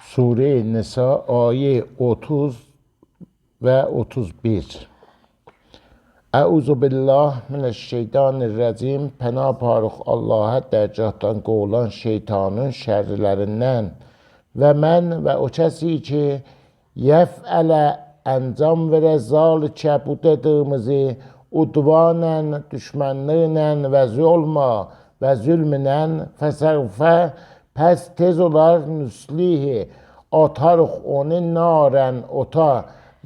Sure-i Nisa ayə 30 və 31. Əuzu billah minəşşeytanirracim. Pənah aparıq Allaha dərgahdan qovulan şeytanın şərrilərindən. Və mən və o kəsi ki, yəfələ əncam verə zalikə bu dediyimizi udvanən, düşmənliklə və zulma və zülmünən fəsəvfə pəs tez olar nüslihi atarıq onu narən ota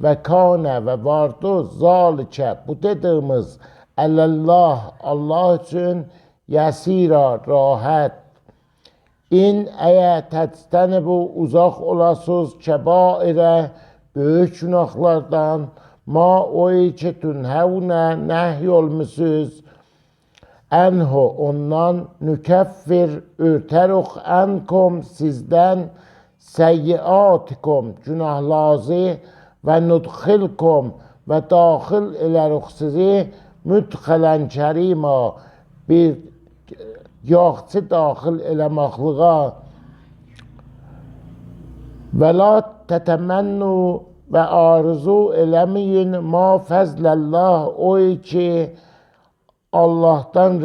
və kanə və vardı zalikə bu dediyimiz ələllah Allah üçün yəsira rahat. İn əgər təctəni bu uzaq olasız kəbairə böyük günahlardan ma oy ki tünhəvnə nəhy olmuşuz ənhu ondan nükəffir örtəruq ənkum sizdən səyyiatikum günahlarınızı və nudxilkum və daxil eləruq sizi müdxələn kərima bir yaxçı daxil eləməklığa və la tətəmənnu və arzu eləməyin ma fəzləllah oy ki Allah'tan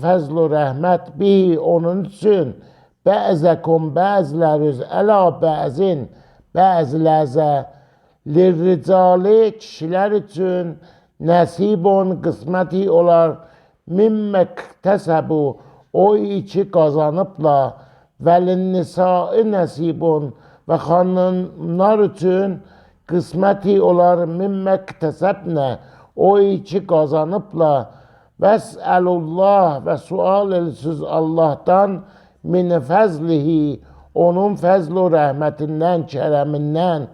fəzl və rəhmət bihi onun üçün bəzəkum bəziləriz əla bəzin bəziləzə lirricali kişilər üçün nəsibun qisməti olar mimməktəsəbu oy ki qazanıbla vəlinnisai nəsibun və xanımlar üçün qisməti olar mimməktəsəbnə oy ki qazanıbla vəsəlullah və sual elsiz Allah'tan min fəzlihi onun fəzl və rəhmətindən, kərəmindən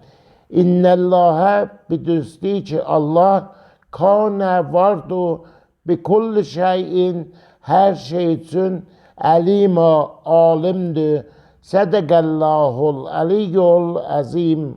innəlləhə bidüstü ki Allah kanə vardı bi kulli şeyin hər şey üçün əlima alimdir. Sədəqəllahul əliyyul əzim.